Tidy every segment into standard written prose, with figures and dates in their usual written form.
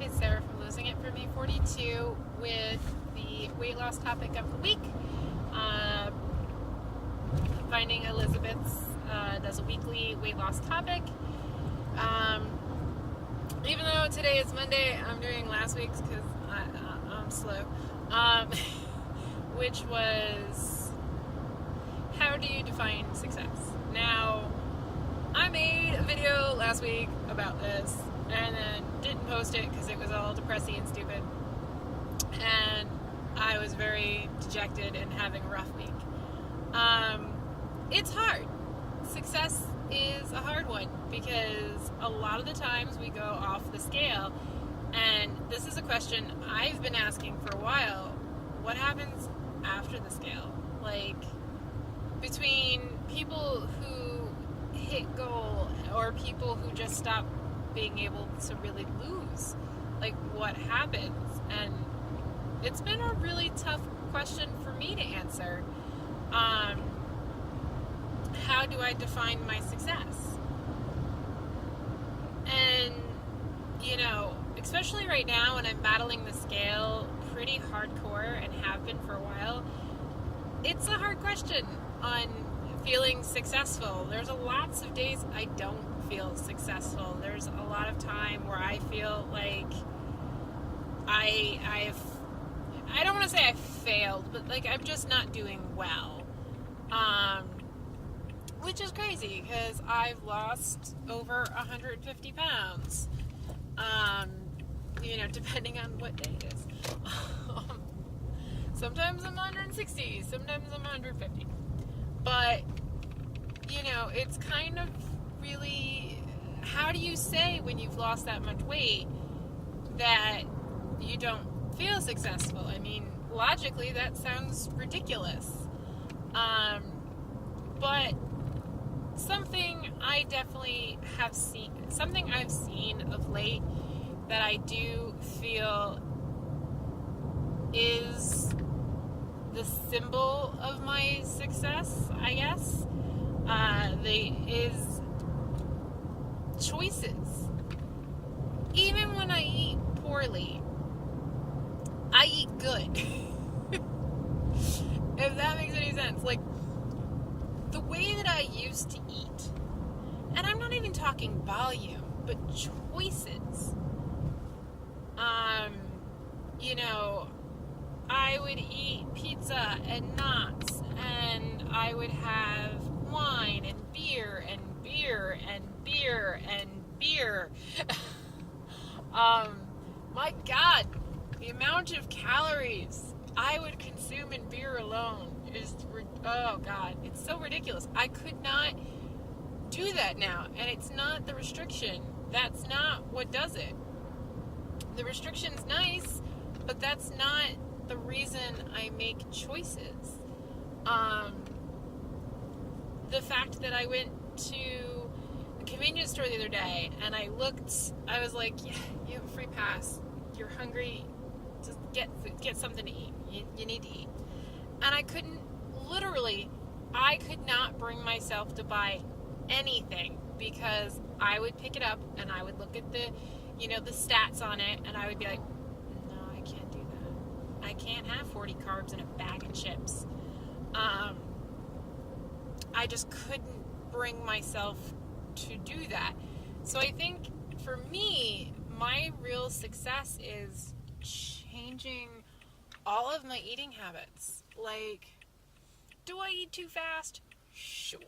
it's Sarah from Losing It For Me 42 with the weight loss topic of the week. Finding Elizabeth's does a weekly weight loss topic. Even though today is Monday, I'm doing last week's because I'm slow. Which was, how do you define success? Now, I made a video last week about this and then didn't post it because it was all depressing and stupid. And I was very dejected and having a rough week. It's hard. Success is a hard one because a lot of the times we go off the scale, and this is a question I've been asking for a while. What happens after the scale? Like, between people who hit goal or people who just stop being able to really lose, like, what happens? And it's been a really tough question for me to answer. How do I define my success? And, you know, especially right now when I'm battling the scale pretty hardcore and have been for a while, it's a hard question on feeling successful. There's lots of days I don't feel successful. There's a lot of time where I feel like I don't want to say I failed, but like I'm just not doing well. Which is crazy because I've lost over 150 pounds. You know, depending on what day it is. Sometimes I'm 160, sometimes I'm 150. But, you know, it's kind of really, how do you say when you've lost that much weight that you don't feel successful? I mean, logically, that sounds ridiculous. But something I definitely have seen, something I've seen of late that I do feel is the symbol of my success, I guess, is choices. Even when I eat poorly, I eat good. If that makes any sense. Like, the way that I used to eat, and I'm not even talking volume, but choices. You know, I would eat pizza and nuts, and I would have wine and beer and beer and beer and beer. My God, the amount of calories I would consume in beer alone is, oh God, it's so ridiculous. I could not do that now, and it's not the restriction. That's not what does it. The restriction's nice, but that's not the reason I make choices. The fact that I went to the convenience store the other day and I looked, I was like, yeah, you have a free pass. You're hungry, just get food, get something to eat. You need to eat. And I could not bring myself to buy anything because I would pick it up and I would look at the, you know, the stats on it, and I would be like, no, I can't do that. I can't have 40 carbs in a bag of chips. I just couldn't bring myself to do that. So I think for me, my real success is changing all of my eating habits. Like, do I eat too fast? Sure.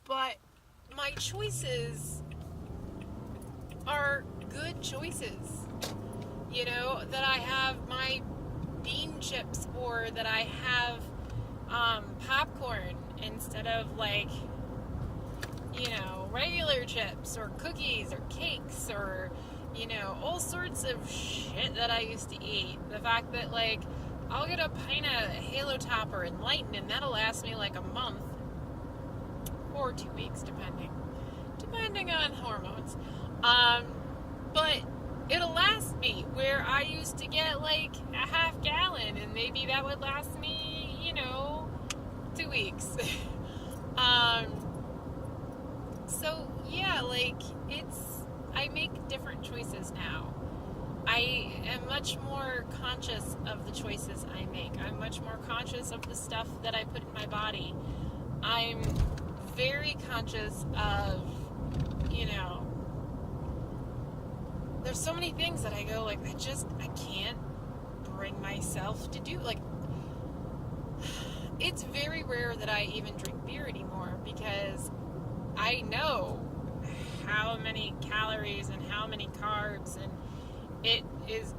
But my choices are good choices. You know, that I have my bean chips or that I have popcorn instead of, like, you know, regular chips or cookies or cakes or, you know, all sorts of shit that I used to eat. The fact that, like, I'll get a pint of Halo Top or Enlighten and that'll last me like a month or 2 weeks, depending on hormones. But it'll last me, where I used to get like a half gallon and maybe that would last me, you know, 2 weeks. So yeah, like, I make different choices now. I am much more conscious of the choices I make. I'm much more conscious of the stuff that I put in my body. I'm very conscious of, there's so many things that I go, like, I can't bring myself to do. Like, it's very rare that I even drink beer anymore because I know how many calories and how many carbs, and it is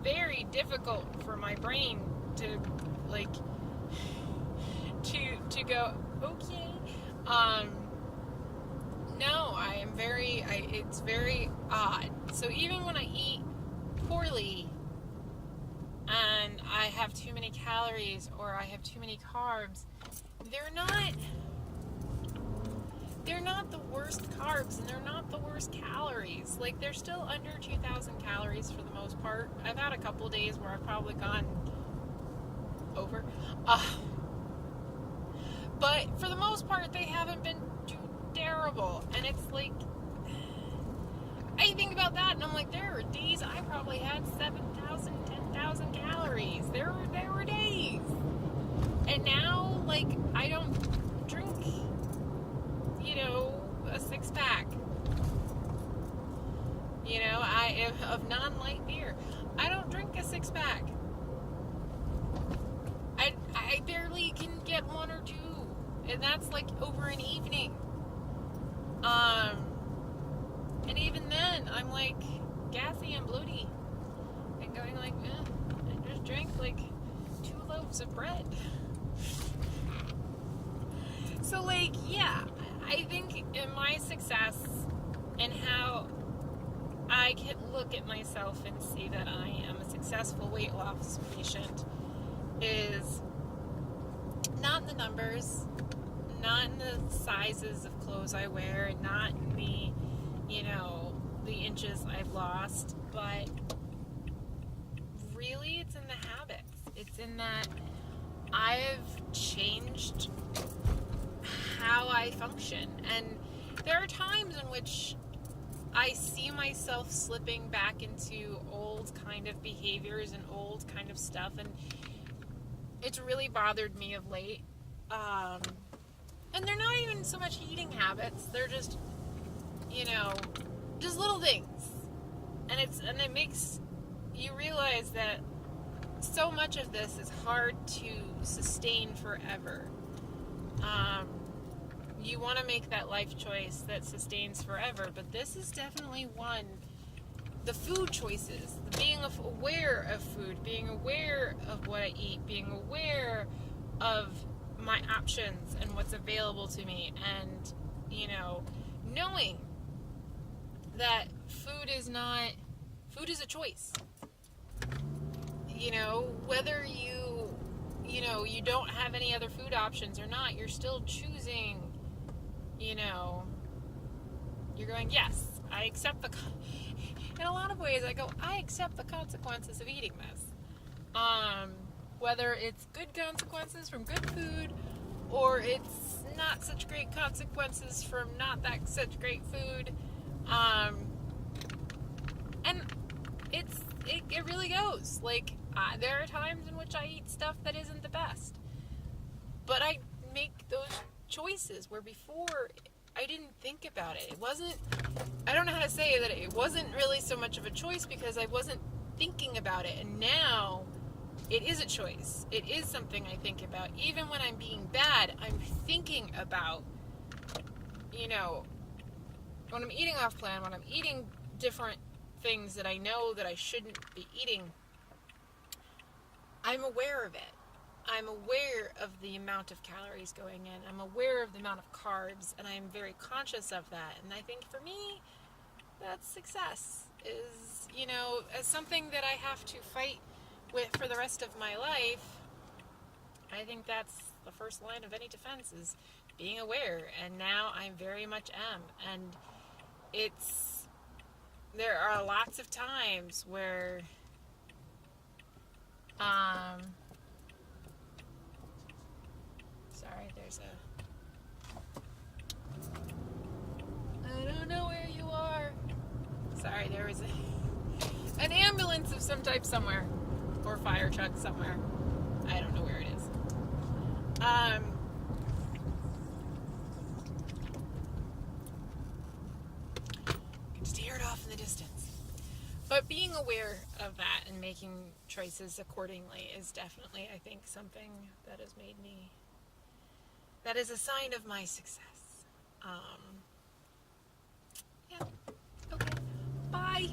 very difficult for my brain to, like, to go, okay. No, it's very odd. So even when I eat poorly and I have too many calories or I have too many carbs, they're not the worst carbs and they're not the worst calories. Like, they're still under 2,000 calories for the most part. I've had a couple days where I've probably gone over. But for the most part, they haven't been too terrible. And it's like, I think about that and I'm like, there were days I probably had 7,000, 10,000 calories. There were days. And now, like, I don't drink, a 6-pack. Of non-light beer. I don't drink a 6-pack. I barely can get one or two. And that's like over an evening. And even then, I'm like gassy and bloaty. And going like, I just drank like 2 loaves of bread. So, like, yeah, I think in my success and how I can look at myself and see that I am a successful weight loss patient is not in the numbers, not in the sizes of clothes I wear, and not in the, the inches I've lost, but really it's in the habits. It's in that I've changed how I function. And there are times in which I see myself slipping back into old kind of behaviors and old kind of stuff, and it's really bothered me of late. And they're not even so much eating habits, they're just, just little things. And it makes you realize that so much of this is hard to sustain forever. You want to make that life choice that sustains forever, but this is definitely one. The food choices, being aware of food, being aware of what I eat, being aware of my options and what's available to me, and, knowing that food is a choice. Whether you don't have any other food options or not, you're still choosing, you're going, yes, I accept in a lot of ways, I accept the consequences of eating this. Whether it's good consequences from good food, or it's not such great consequences from not that such great food. And it really goes. Like, there are times in which I eat stuff that isn't the best. But I make those choices where before I didn't think about it. I don't know how to say that it wasn't really so much of a choice because I wasn't thinking about it. And now it is a choice. It is something I think about. Even when I'm being bad, I'm thinking about, when I'm eating off plan, when I'm eating different things that I know that I shouldn't be eating, I'm aware of it. I'm aware of the amount of calories going in. I'm aware of the amount of carbs, and I'm very conscious of that. And I think for me, that's success. Is, as something that I have to fight with for the rest of my life, I think that's the first line of any defense, is being aware. And now I very much am. And there are lots of times where sorry, I don't know where you are. Sorry, there was an ambulance of some type somewhere, or fire truck somewhere. I don't know where it is. Can just hear it off in the distance. But being aware of that and making choices accordingly is definitely, I think, something that has made me, that is a sign of my success. Yeah. Okay. Bye.